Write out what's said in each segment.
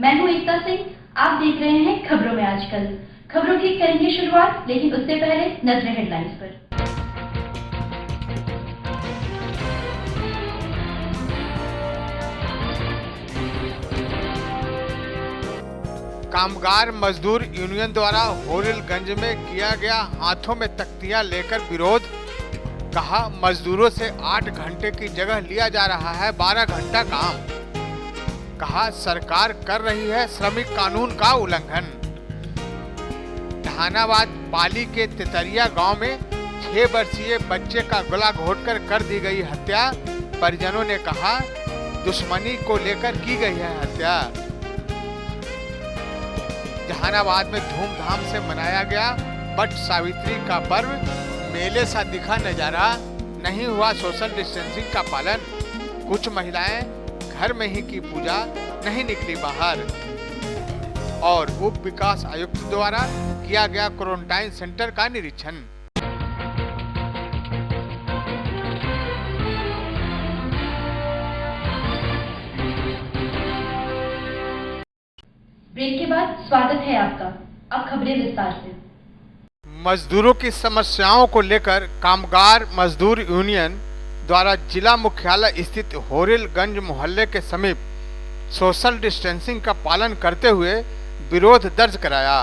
मैं हूं एकता सिंह। आप देख रहे हैं खबरों में आजकल। खबरों की करेंगे शुरुआत, लेकिन उससे पहले नजरें हेडलाइंस पर। कामगार मजदूर यूनियन द्वारा होरिलगंज में किया गया हाथों में तख्तियां लेकर विरोध। कहा, मजदूरों से 8 घंटे की जगह लिया जा रहा है 12 घंटा काम। कहा, सरकार कर रही है श्रमिक कानून का उल्लंघन। जहानाबाद पाली के तितरिया गांव में 6 वर्षीय बच्चे का गला घोटकर कर दी गई हत्या। परिजनों ने कहा, दुश्मनी को लेकर की गई है हत्या। जहानाबाद में धूमधाम से मनाया गया वट सावित्री का पर्व। मेले सा दिखा नजारा, नहीं हुआ सोशल डिस्टेंसिंग का पालन। कुछ महिलाएं घर में ही की पूजा, नहीं निकली बाहर। और उप विकास आयुक्त द्वारा किया गया क्वारंटाइन सेंटर का निरीक्षण। ब्रेक के बाद स्वागत है आपका। अब खबरें विस्तार से। मजदूरों की समस्याओं को लेकर कामगार मजदूर यूनियन द्वारा जिला मुख्यालय स्थित होरिलगंज मोहल्ले के समीप सोशल डिस्टेंसिंग का पालन करते हुए विरोध दर्ज कराया।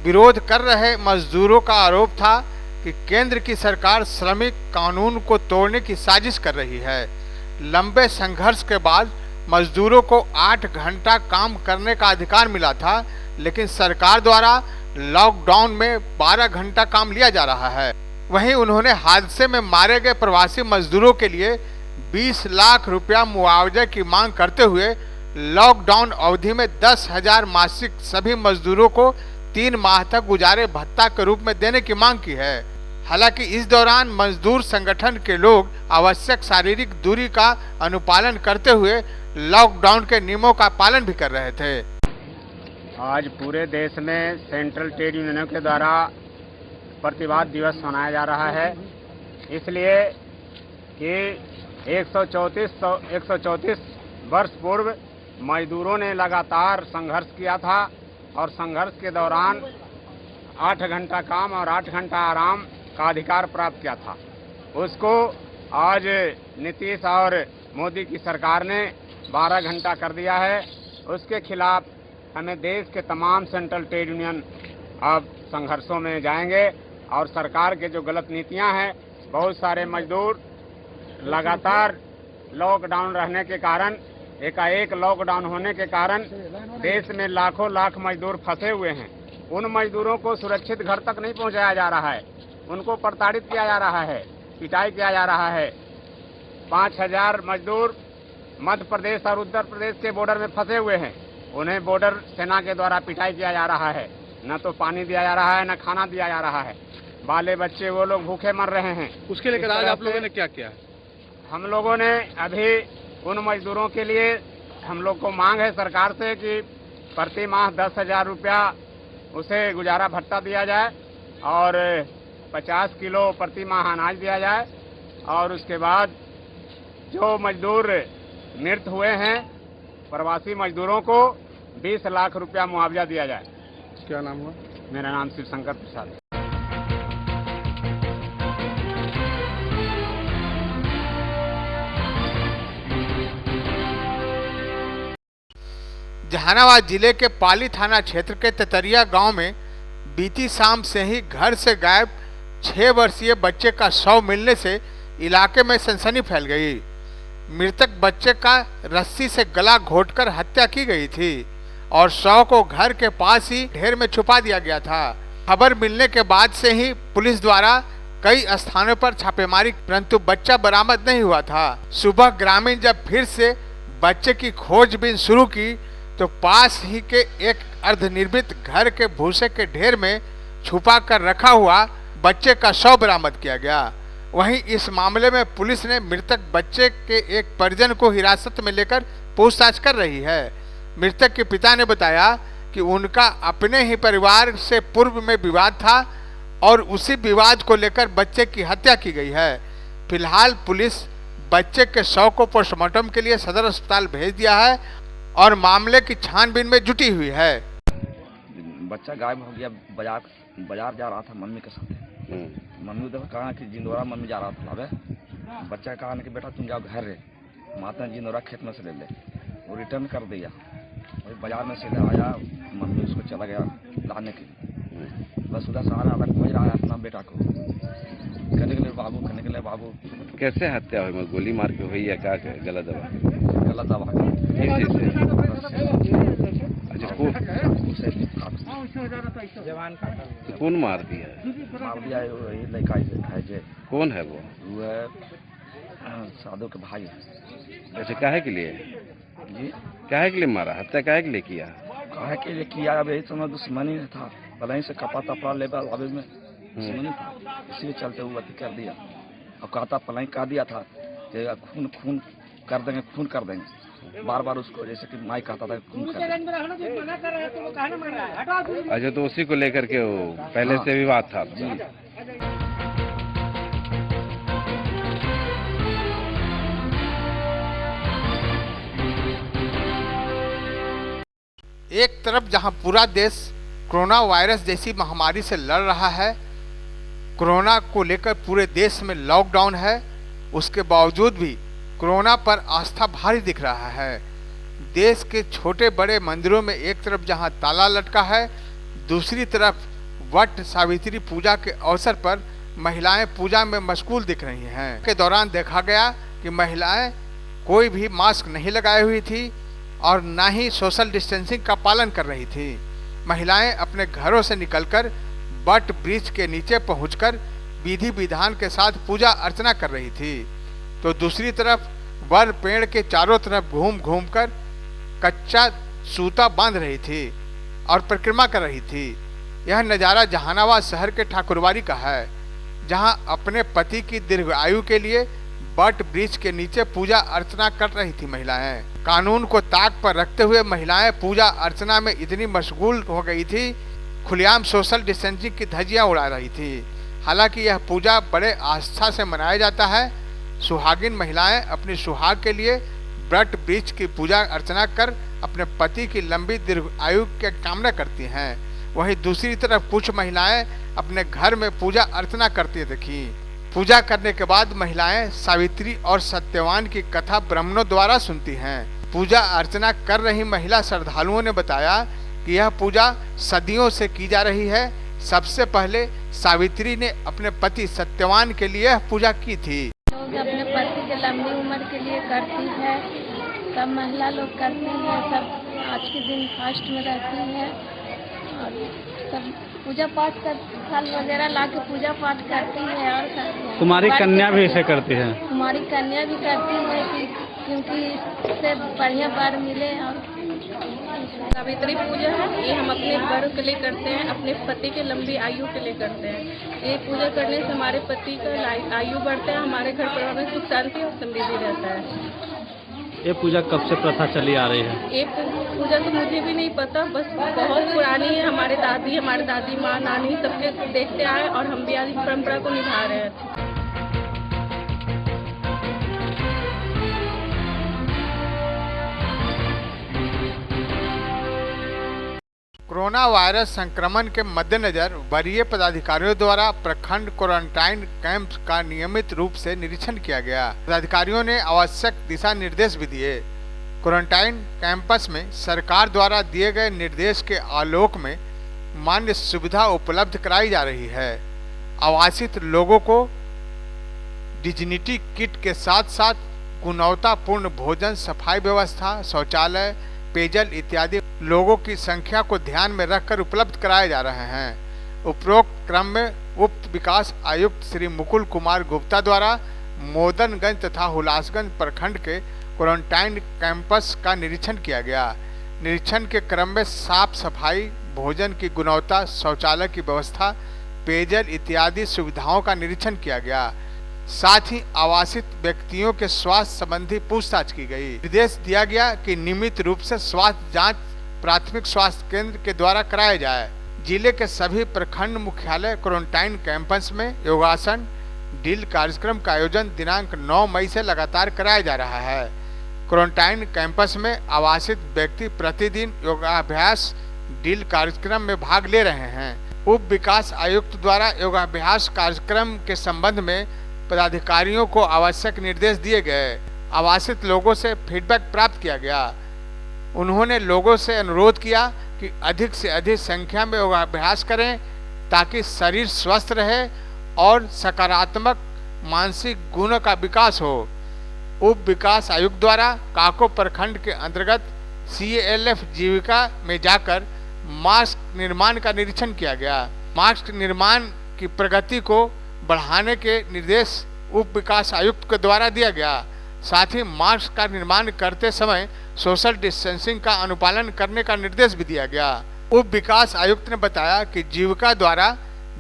विरोध कर रहे मजदूरों का आरोप था कि केंद्र की सरकार श्रमिक कानून को तोड़ने की साजिश कर रही है। लंबे संघर्ष के बाद मजदूरों को 8 घंटा काम करने का अधिकार मिला था, लेकिन सरकार द्वारा लॉकडाउन में 12 घंटा काम लिया जा रहा है। वहीं उन्होंने हादसे में मारे गए प्रवासी मजदूरों के लिए 20 लाख रुपया मुआवजे की मांग करते हुए लॉकडाउन अवधि में 10,000 मासिक सभी मजदूरों को 3 माह तक गुजारे भत्ता के रूप में देने की मांग की है। हालांकि इस दौरान मजदूर संगठन के लोग आवश्यक शारीरिक दूरी का अनुपालन करते हुए लॉकडाउन के नियमों का पालन भी कर रहे थे। आज पूरे देश में सेंट्रल ट्रेड यूनियनों के द्वारा प्रतिवाद दिवस मनाया जा रहा है, इसलिए कि 134 वर्ष पूर्व मजदूरों ने लगातार संघर्ष किया था और संघर्ष के दौरान 8 घंटा काम और 8 घंटा आराम का अधिकार प्राप्त किया था। उसको आज नीतीश और मोदी की सरकार ने 12 घंटा कर दिया है। उसके खिलाफ हमें देश के तमाम सेंट्रल ट्रेड यूनियन अब संघर्षों में जाएंगे और सरकार के जो गलत नीतियां हैं, बहुत सारे मजदूर लगातार लॉकडाउन रहने के कारण, एकाएक लॉकडाउन होने के कारण देश में लाखों लाख मजदूर फंसे हुए हैं। उन मजदूरों को सुरक्षित घर तक नहीं पहुंचाया जा रहा है, उनको प्रताड़ित किया जा रहा है, पिटाई किया जा रहा है। 5,000 मजदूर मध्य प्रदेश और उत्तर प्रदेश के बॉर्डर में फंसे हुए हैं। उन्हें बॉर्डर सेना के द्वारा पिटाई किया जा रहा है, न तो पानी दिया जा रहा है, न खाना दिया जा रहा है। बाले बच्चे वो लोग भूखे मर रहे हैं। उसके लेकर आज आप लोगों ने क्या किया? हम लोगों ने अभी उन मजदूरों के लिए हम लोग को मांग है सरकार से कि प्रति माह 10,000 रुपया उसे गुजारा भत्ता दिया जाए और 50 किलो प्रति माह अनाज दिया जाए और उसके बाद जो मजदूर मृत हुए हैं प्रवासी मजदूरों को 20 लाख रुपया मुआवजा दिया जाए। क्या नाम हुआ? मेरा नाम शिवशंकर प्रसाद है। जहानाबाद जिले के पाली थाना क्षेत्र के तितरिया गांव में बीती शाम से ही घर से गायब 6 वर्षीय बच्चे का शव मिलने से इलाके में सनसनी फैल गई। मृतक बच्चे का रस्सी से गला घोटकर हत्या की गई थी और शव को घर के पास ही ढेर में छुपा दिया गया था। खबर मिलने के बाद से ही पुलिस द्वारा कई स्थानों पर छापेमारी, परंतु बच्चा बरामद नहीं हुआ था। सुबह ग्रामीण जब फिर से बच्चे की खोजबीन शुरू की तो पास ही के एक अर्धनिर्मित घर के भूसे के ढेर में छुपा कर रखा हुआ बच्चे का शव बरामद किया गया। वहीं इस मामले में पुलिस ने मृतक बच्चे के एक परिजन को हिरासत में लेकर पूछताछ कर रही है। मृतक के पिता ने बताया कि उनका अपने ही परिवार से पूर्व में विवाद था और उसी विवाद को लेकर बच्चे की हत्या की गई है। फिलहाल पुलिस बच्चे के शव को पोस्टमार्टम के लिए सदर अस्पताल भेज दिया है और मामले की छानबीन में जुटी हुई है। बच्चा गायब हो गया, बाजार जा रहा था मम्मी के साथ। मम्मी उधर कहा कि जिंदोरा मम्मी जा रहा था लावे। बच्चा कहा कि बेटा तुम जाओ घर रे, माता जिंदोरा खेत में से ले ले। वो रिटर्न कर दिया। वही बाजार में सीधे आया, मम्मी उसको चला गया लाने के लिए। बस उधर से आ रहा खोज रहा है अपना बेटा को, कहने के लिए बाबू, कहने के लिए बाबू। कैसे हत्या हुई? गोली मार के हुई है क्या? गलत दवा? गलत दवा। अच्छा, कौन मार दिया? मार दिया ये लड़का है जे। कौन है वो? वो है साधु के भाई। अच्छा, काहे के लिए जी? काहे के लिए मारा? हत्या काहे के लिए किया? काहे के लिए किया? अब यही समय दुश्मनी था, पलाही से कपा तपा लेकर अभी में दुश्मनी था, इसी चलते हुआ कर दिया। अब कहता पलाही कह दिया था कि खून कर देंगे, खून कर देंगे। बार बार उसको जैसे कि माई कहता था खून कर देंगे। अच्छा, तो उसी को लेकर के वो पहले से विवाद था? जी। एक तरफ जहां पूरा देश कोरोना वायरस जैसी महामारी से लड़ रहा है, कोरोना को लेकर पूरे देश में लॉकडाउन है, उसके बावजूद भी कोरोना पर आस्था भारी दिख रहा है। देश के छोटे बड़े मंदिरों में एक तरफ जहां ताला लटका है, दूसरी तरफ वट सावित्री पूजा के अवसर पर महिलाएं पूजा में मशगूल दिख रही हैं। के दौरान देखा गया कि महिलाएं कोई भी मास्क नहीं लगाई हुई थी और ना ही सोशल डिस्टेंसिंग का पालन कर रही थी। महिलाएं अपने घरों से निकलकर बट ब्रिज के नीचे पहुंचकर विधि विधान के साथ पूजा अर्चना कर रही थी, तो दूसरी तरफ वर पेड़ के चारों तरफ घूम घूम कर कच्चा सूता बांध रही थी और परिक्रमा कर रही थी। यह नज़ारा जहानाबाद शहर के ठाकुरबाड़ी का है, जहां अपने पति की दीर्घायु के लिए बट ब्रिज के नीचे पूजा अर्चना कर रही थी महिलाएं। कानून को ताक पर रखते हुए महिलाएं पूजा अर्चना में इतनी मशगूल हो गई थी, खुलेआम सोशल डिस्टेंसिंग की धज्जियां उड़ा रही थी। हालांकि यह पूजा बड़े आस्था से मनाया जाता है। सुहागिन महिलाएं अपनी सुहाग के लिए बट ब्रिज की पूजा अर्चना कर अपने पति की लंबी दीर्घायु की कामना करती हैं। वहीं दूसरी तरफ कुछ महिलाएं अपने घर में पूजा अर्चना करती देखी। पूजा करने के बाद महिलाएं सावित्री और सत्यवान की कथा ब्राह्मणों द्वारा सुनती हैं। पूजा अर्चना कर रही महिला श्रद्धालुओं ने बताया कि यह पूजा सदियों से की जा रही है। सबसे पहले सावित्री ने अपने पति सत्यवान के लिए पूजा की थी। लोग अपने पति के लंबी उम्र के लिए करती है, सब महिला लोग करती है, सब आज के दिन फास्ट में रहती है और सब पूजा पाठ कर फल वगैरह ला के पूजा पाठ करती है। और तुम्हारी कन्या भी ऐसे करती है? हमारी कन्या भी करती है क्योंकि इससे बढ़िया वर मिले। और सावित्री पूजा है, ये हम अपने वर के लिए करते हैं, अपने पति के लंबी आयु के लिए करते हैं। ये पूजा करने से हमारे पति का आयु बढ़ता है, हमारे घर परिवार में सुख शांति और समृद्धि रहता है। ये पूजा कब से प्रथा चली आ रही है? ये पूजा तो मुझे भी नहीं पता, बस बहुत पुरानी है। हमारे दादी माँ, नानी सबके देखते आए और हम भी आज परंपरा को निभा रहे हैं। कोरोना वायरस संक्रमण के मद्देनजर वरीय पदाधिकारियों द्वारा प्रखंड क्वारंटाइन कैंप का नियमित रूप से निरीक्षण किया गया। पदाधिकारियों ने आवश्यक दिशा निर्देश भी दिए। क्वारंटाइन कैंपस में सरकार द्वारा दिए गए निर्देश के आलोक में मान्य सुविधा उपलब्ध कराई जा रही है। आवासित लोगों को डिग्निटी किट के साथ साथ गुणवत्तापूर्ण भोजन, सफाई व्यवस्था, शौचालय, पेयजल इत्यादि लोगों की संख्या को ध्यान में रखकर उपलब्ध कराए जा रहे हैं। उपरोक्त क्रम में उप विकास आयुक्त श्री मुकुल कुमार गुप्ता द्वारा मोदनगंज तथा हुलासगंज प्रखंड के क्वारंटाइन कैंपस का निरीक्षण किया गया। निरीक्षण के क्रम में साफ सफाई, भोजन की गुणवत्ता, शौचालय की व्यवस्था, पेयजल इत्यादि सुविधाओं का निरीक्षण किया गया। साथ ही आवासित व्यक्तियों के स्वास्थ्य संबंधी पूछताछ की गई। निर्देश दिया गया कि नियमित रूप से स्वास्थ्य जांच प्राथमिक स्वास्थ्य केंद्र के द्वारा कराया जाए। जिले के सभी प्रखंड मुख्यालय क्वारंटाइन कैंपस में योगासन ड्रिल कार्यक्रम का आयोजन दिनांक 9 मई से लगातार कराया जा रहा है। क्वारंटाइन कैंपस में आवासित व्यक्ति प्रतिदिन योगाभ्यास ड्रिल कार्यक्रम में भाग ले रहे हैं। उप विकास आयुक्त द्वारा योगाभ्यास कार्यक्रम के संबंध में पदाधिकारियों को आवश्यक निर्देश दिए गए। आवासित लोगों से फीडबैक प्राप्त किया गया। उन्होंने लोगों से अनुरोध किया कि अधिक से अधिक संख्या में योगाभ्यास करें ताकि शरीर स्वस्थ रहे और सकारात्मक मानसिक गुणों का विकास हो। उप विकास आयुक्त द्वारा काको प्रखंड के अंतर्गत CALF जीविका में जाकर मास्क निर्माण का निरीक्षण किया गया। मास्क निर्माण की प्रगति को बढ़ाने के निर्देश उप विकास आयुक्त के द्वारा दिया गया। साथ ही मास्क का निर्माण करते समय सोशल डिस्टेंसिंग का अनुपालन करने का निर्देश भी दिया गया। उप विकास आयुक्त ने बताया कि जीविका द्वारा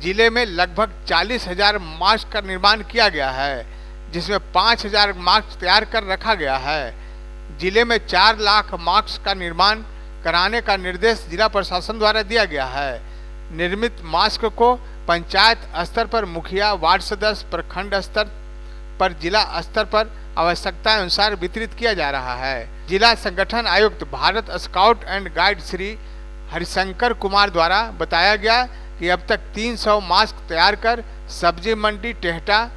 जिले में लगभग 40,000 मास्क का निर्माण किया गया है, जिसमें 5,000 मास्क तैयार कर रखा गया है। जिले में 4 लाख मास्क का निर्माण कराने का निर्देश जिला प्रशासन द्वारा दिया गया है। निर्मित मास्क को पंचायत स्तर पर मुखिया, वार्ड सदस्य, प्रखंड स्तर पर, जिला स्तर पर आवश्यकता अनुसार वितरित किया जा रहा है। जिला संगठन आयुक्त Bharat scout and guide Shri Harishankar Kumar द्वारा बताया गया कि अब तक 300 मास्क तैयार कर सब्जी मंडी, टेहटा,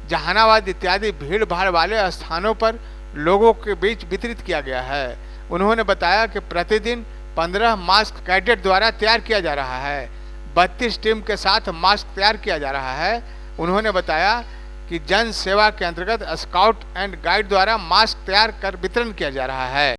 जहानाबाद इत्यादि भीड़ भाड़ वाले स्थानों पर लोगों के बीच वितरित किया गया है। उन्होंने बताया कि प्रतिदिन 15 मास्क कैडेट द्वारा तैयार किया जा रहा है। 32 टीम के साथ मास्क तैयार किया जा रहा है। उन्होंने बताया कि जन सेवा के अंतर्गत स्काउट एंड गाइड द्वारा मास्क तैयार कर वितरण किया जा रहा है।